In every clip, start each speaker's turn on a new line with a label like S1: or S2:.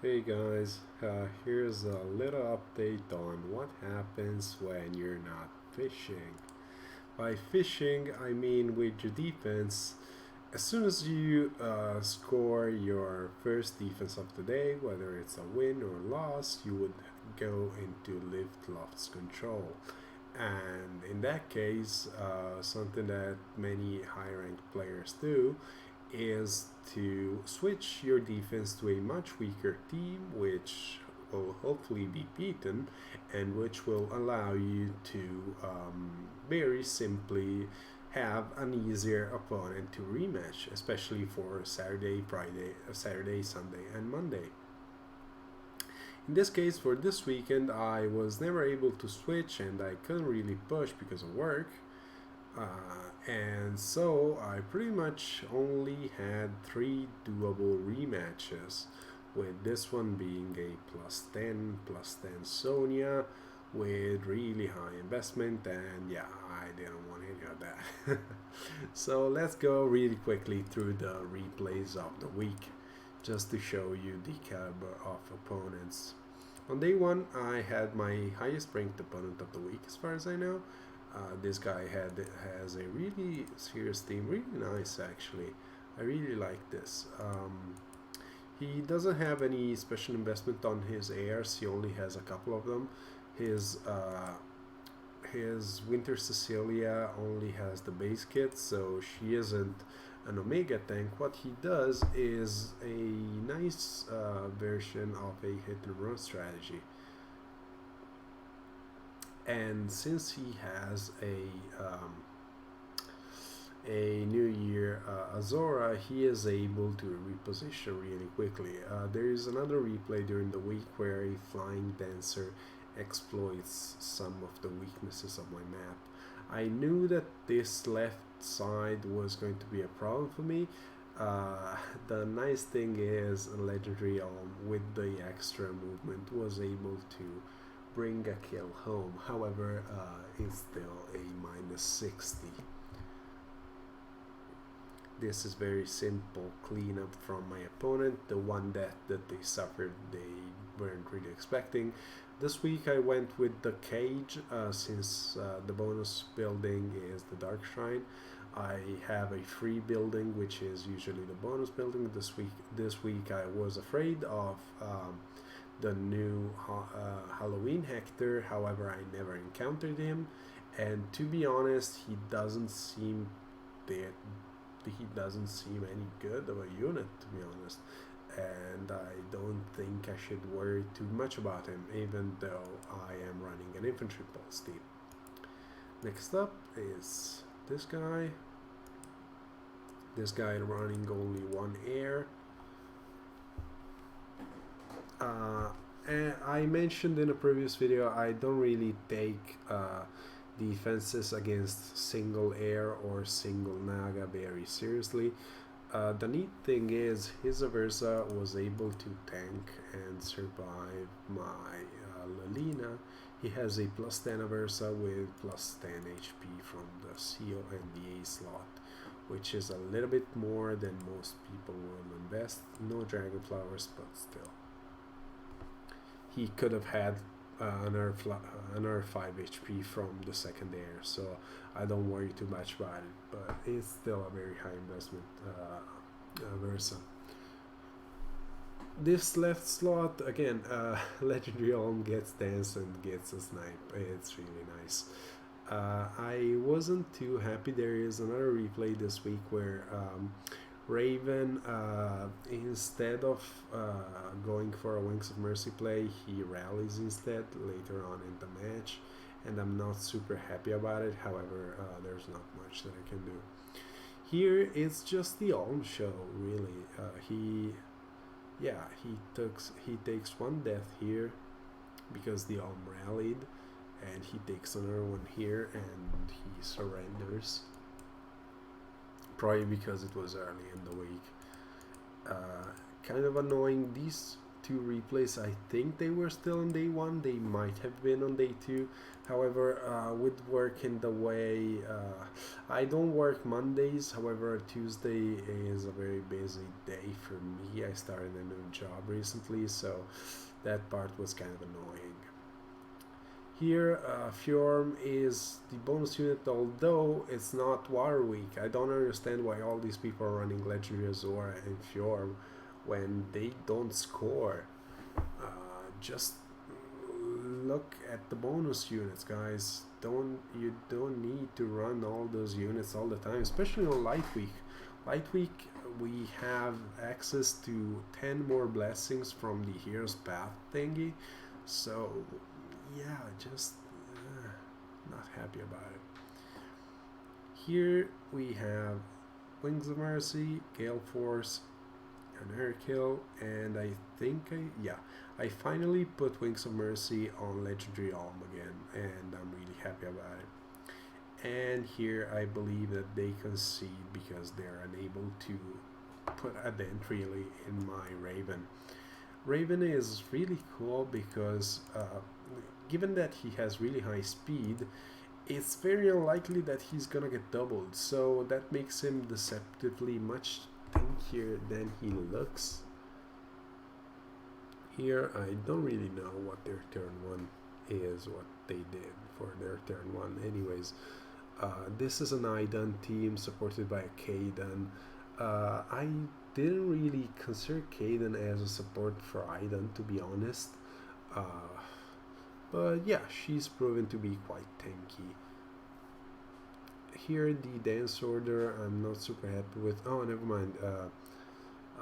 S1: Hey guys, here's a little update on what happens when you're not fishing. By fishing, I mean with your defense. As soon as you score your first defense of the day, whether it's a win or loss, you would go into lift lost control. And in that case, something that many high ranked players do is to switch your defense to a much weaker team, which will hopefully be beaten, and which will allow you to very simply have an easier opponent to rematch, especially for Saturday, Sunday, and Monday. In this case, for this weekend, I was never able to switch and I couldn't really push because of work. And so I pretty much only had 3 doable rematches, with this one being a plus 10 Sonia with really high investment, and yeah, I didn't want any of that. So let's go really quickly through the replays of the week just to show you the caliber of opponents. On day 1, I had my highest ranked opponent of the week as far as I know. This guy has a really serious team, really nice actually. I really like this. He doesn't have any special investment on his airs. He only has a couple of them. His Winter Cecilia only has the base kit, so she isn't an Omega tank. What he does is a nice version of a hit and run strategy. And since he has a New Year Azora, he is able to reposition really quickly. There is another replay during the week where a Flying Dancer exploits some of the weaknesses of my map. I knew that this left side was going to be a problem for me. The nice thing is Legendary Elm with the extra movement was able to bring a kill home. However, it's still a minus 60. This is very simple cleanup from my opponent. The one death that they suffered, they weren't really expecting. This week I went with the cage since the bonus building is the Dark Shrine. I have a free building, which is usually the bonus building. This week I was afraid of the new Halloween Hector. However, I never encountered him, and to be honest, he doesn't seem any good of a unit, to be honest, and I don't think I should worry too much about him, even though I am running an infantry pulse team. Next up is this guy running only 1 air. And I mentioned in a previous video, I don't really take defenses against single air or single Naga very seriously. The neat thing is his Aversa was able to tank and survive my Lilina. He has a plus 10 Aversa with plus 10 HP from the CO and the A slot, which is a little bit more than most people will invest. No Dragon Flowers, but still. He could have had another 5 HP from the second air, so I don't worry too much about it, but it's still a very high investment Versa. This left slot, again, Legendary Olm gets dance and gets a snipe. It's really nice. I wasn't too happy. There is another replay this week where Raven, instead of going for a Wings of Mercy play, he rallies instead later on in the match, and I'm not super happy about it. However, there's not much that I can do. Here it's just the Olm show, really. He takes 1 death here because the Olm rallied, and he takes another one here and he surrenders. Probably because it was early in the week. Kind of annoying. These 2 replays, I think they were still on day 1. They might have been on day 2. However, with working the way I don't work Mondays. However, Tuesday is a very busy day for me. I started a new job recently, so that part was kind of annoying. Here, Fjorm is the bonus unit, although it's not Water Week. I don't understand why all these people are running Legendary Azora and Fjorm when they don't score. Just look at the bonus units, guys. You don't need to run all those units all the time, especially on Light Week. Light Week, we have access to 10 more blessings from the Hero's Path thingy, so yeah, just not happy about it. Here we have Wings of Mercy, Gale Force, an Air Kill, and I think I finally put Wings of Mercy on Legendary Alm again, and I'm really happy about it. And here I believe that they concede because they're unable to put a dent really in my Raven. Raven is really cool because given that he has really high speed, it's very unlikely that he's gonna get doubled, so that makes him deceptively much tankier than he looks. Here I don't really know what their turn 1 is, what they did for their turn 1. Anyways, this is an Aidan team supported by a Kaden. I didn't really consider Kaden as a support for Aidan, to be honest. But yeah, she's proven to be quite tanky. Here the dance order I'm not super happy with. Oh, never mind.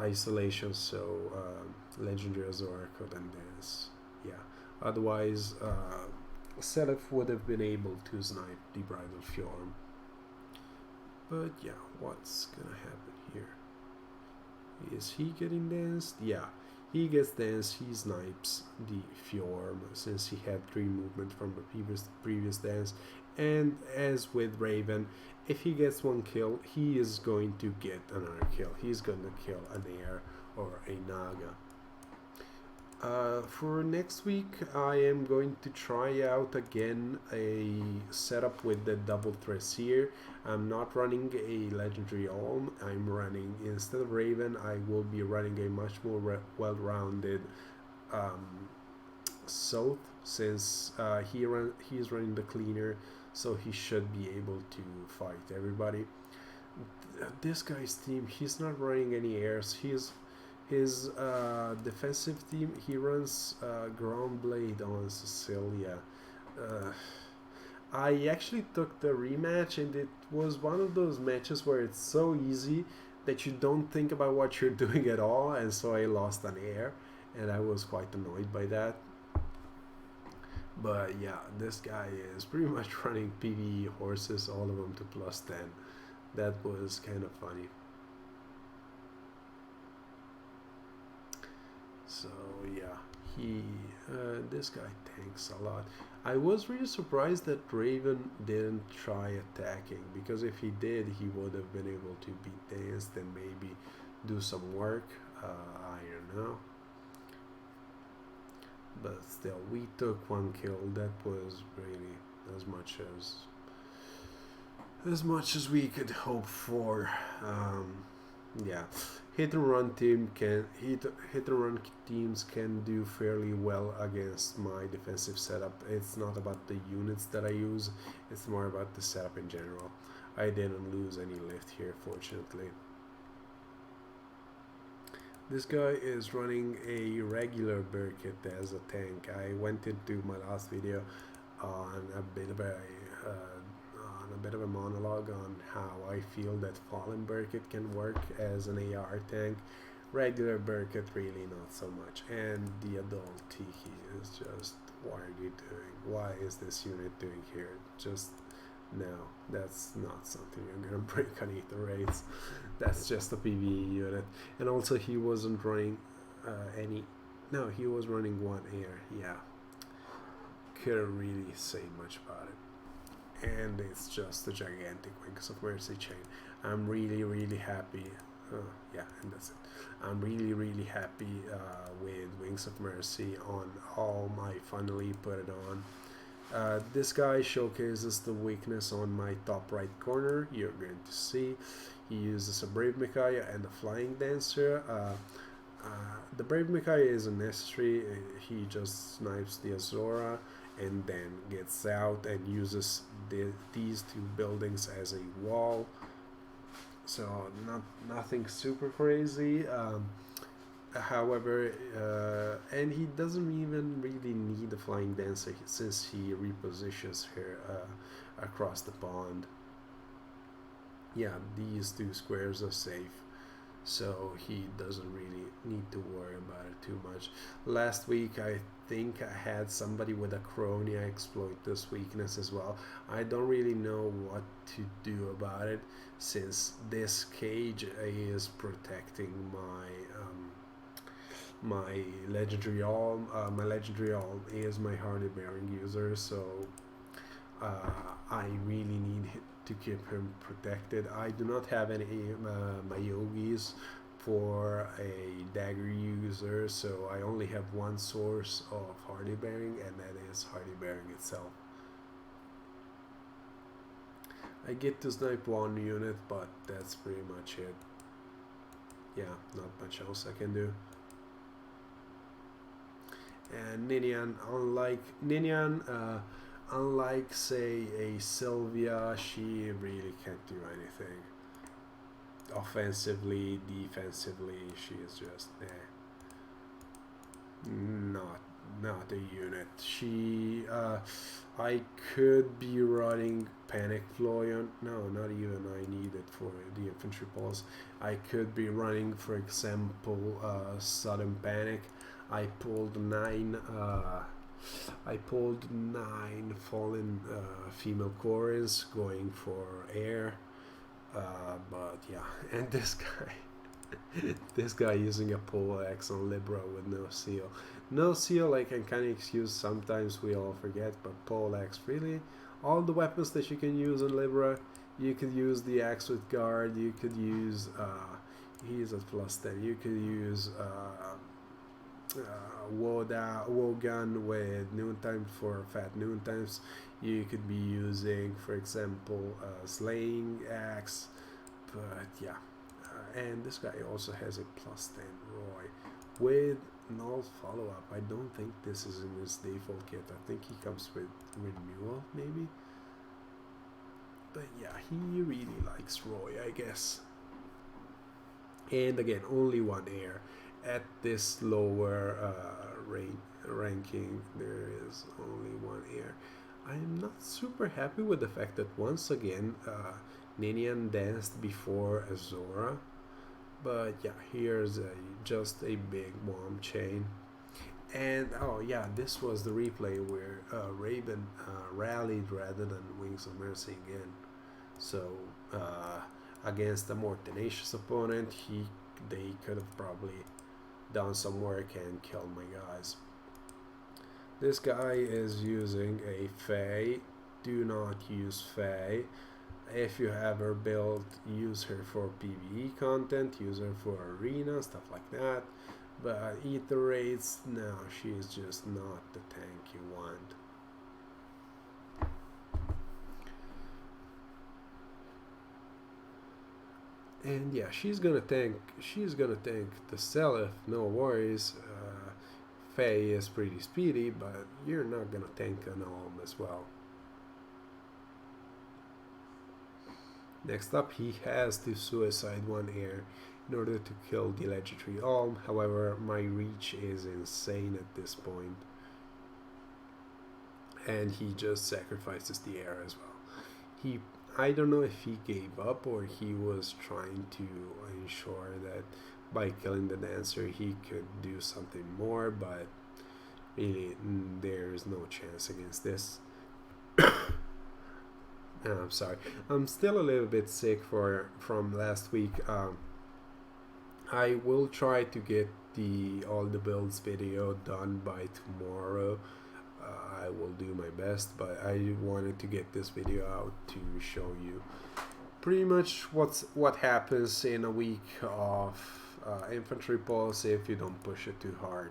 S1: Isolation, so Legendary Azora couldn't dance. Yeah. Otherwise, Selef would have been able to snipe the Bridal Fjorm. But yeah, what's gonna happen here? Is he getting danced? Yeah. He gets danced, he snipes the Fjorm since he had 3 movement from the previous dance. And as with Raven, if he gets 1 kill, he is going to get another kill. He's going to kill an Air or a Naga. For next week, I am going to try out again a setup with the double Tressier. I'm not running a Legendary Alm. I'm running, instead of Raven, I will be running a much more well-rounded South, since he's running the cleaner, so he should be able to fight everybody. This guy's team, he's not running any airs. His defensive team, he runs Ground Blade on Cecilia. I actually took the rematch, and it was one of those matches where it's so easy that you don't think about what you're doing at all, and so I lost an air, and I was quite annoyed by that. But yeah, this guy is pretty much running PvE horses, all of them to +10. That was kind of funny. So yeah, this guy tanks a lot. I was really surprised that Raven didn't try attacking, because if he did, he would have been able to beat danced and maybe do some work. I don't know. But still, we took 1 kill. That was really as much as we could hope for. Yeah, hit and run teams can do fairly well against my defensive setup. It's not about the units that I use, it's more about the setup in general. I didn't lose any lift here, fortunately. This guy is running a regular Burkett as a tank. I went into my last video on a bit of a monologue on how I feel that Fallen Burkett can work as an AR tank. Regular Burkett really not so much. And the adult Tiki is just, what are you doing? Why is this unit doing here? Just no, that's not something you're gonna break on Aether Raids. That's just a PvE unit. And also he wasn't running no, he was running 1 air. Yeah, couldn't really say much about it. And it's just a gigantic Wings of Mercy chain. I'm really happy Yeah, and that's it. I'm really happy with Wings of Mercy on Alm. I finally put it on. This guy showcases the weakness on my top right corner. You're going to see he uses a Brave Micaiah and a Flying Dancer. The Brave Micaiah isn't necessary. He just snipes the Azora and then gets out and uses these two buildings as a wall. So nothing super crazy. However, and he doesn't even really need a Flying Dancer since he repositions her across the pond. Yeah, these two squares are safe, so he doesn't really need to worry about it too much. Last week I think I had somebody with a Cronia exploit this weakness as well. I don't really know what to do about it since this cage is protecting my legendary alm. My legendary alm is my Hardy Bearing user, so I really need to keep him protected. I do not have any Mayogis for a dagger user, so I only have one source of Hardy Bearing, and that is Hardy Bearing itself. I get to snipe one unit, but that's pretty much it. Yeah, not much else I can do. And Ninian, unlike say a Sylvia, she really can't do anything. Offensively, defensively, she is just not a unit. She I could be running Panic Floyon. No, not even I need it for the infantry pulse. I could be running, for example, Sudden Panic. I pulled nine fallen female Corins going for air, but yeah, and this guy using a poleaxe on Libra with no seal. No seal I can kind of excuse, sometimes we all forget, but poleaxe, really, all the weapons that you can use on Libra, you could use the axe with guard, you could use he's at +10, you could use Wogan with noontime for fat noontimes. You could be using, for example, Slaying Axe, but yeah. And this guy also has a +10 Roy with null follow-up. I don't think this is in his default kit. I think he comes with renewal, maybe. But yeah, he really likes Roy, I guess. And again, only one air. At this lower ranking, there is only one air. I'm not super happy with the fact that once again Ninian danced before Azora, but yeah, here's just a big bomb chain. And oh yeah, this was the replay where Raven rallied rather than Wings of Mercy again. So against a more tenacious opponent, they could have probably done some work and killed my guys. This guy is using a Fae. Do not use Fae. If you have her built, use her for PvE content, use her for arena, stuff like that. But Aether Raids, no, she is just not the tank you want. And yeah, she's gonna tank the Seliph, no worries. Faye is pretty speedy, but you're not gonna tank an Alm as well. Next up, he has to suicide one air in order to kill the legendary Alm. However, my reach is insane at this point, and he just sacrifices the air as well. I don't know if he gave up or he was trying to ensure that by killing the dancer he could do something more, but really there's no chance against this. I'm sorry, I'm still a little bit sick from last week. I will try to get all the builds video done by tomorrow. I will do my best, but I wanted to get this video out to show you pretty much what happens in a week of infantry pulse if you don't push it too hard.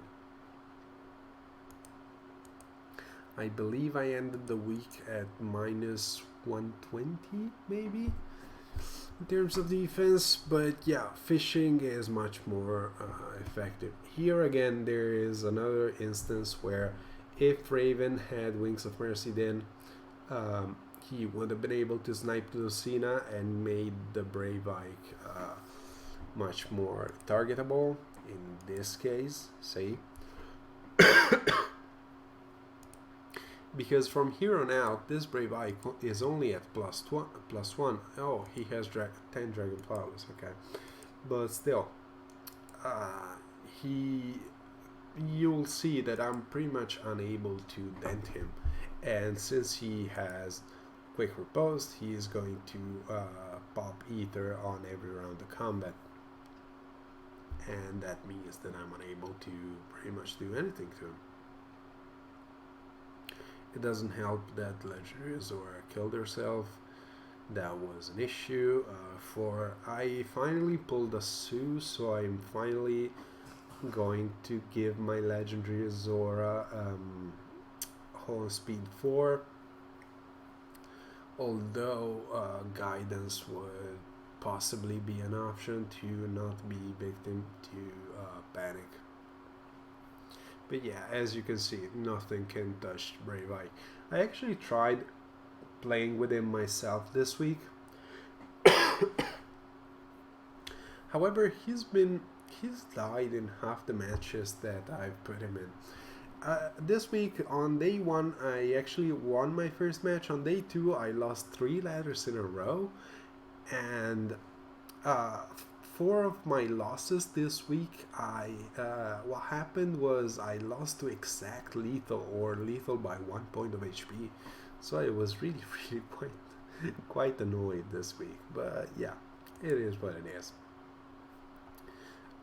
S1: I believe I ended the week at minus 120 maybe in terms of defense, but yeah, fishing is much more effective. Here again there is another instance where if Raven had Wings of Mercy, then he would have been able to snipe the Lucina and made the Brave Ike much more targetable in this case, say. Because from here on out, this Brave Ike is only at plus one. Oh, he has 10 Dragon Flowers, okay. But still, you'll see that I'm pretty much unable to dent him. And since he has Quick Riposte, he is going to pop Ether on every round of combat. And that means that I'm unable to pretty much do anything to him. It doesn't help that Legendary Azora killed herself. That was an issue. I finally pulled a Sue, so I'm finally going to give my Legendary Azora Hull Speed 4. Although Guidance would possibly be an option to not be victim to panic. But yeah, as you can see, nothing can touch Brave Ike. I actually tried playing with him myself this week. However, he's died in half the matches that I've put him in. This week on day 1, I actually won my first match. On day 2, I lost 3 ladders in a row, and 4 of my losses this week, what happened was I lost to exact lethal or lethal by 1 point of HP. So I was really quite annoyed this week. But yeah, it is what it is.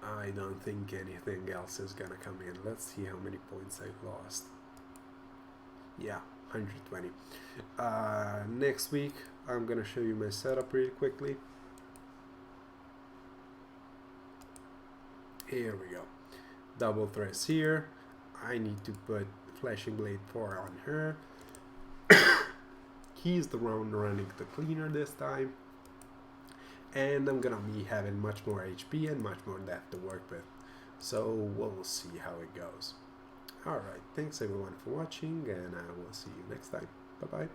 S1: I don't think anything else is gonna come in. Let's see how many points I've lost. Yeah, 120. Next week, I'm gonna show you my setup really quickly. Here we go. Double threats here. I need to put Flashing Blade 4 on her. He's the one running the cleaner this time. And I'm gonna be having much more HP and much more death to work with. So we'll see how it goes. Alright, thanks everyone for watching, and I will see you next time. Bye bye.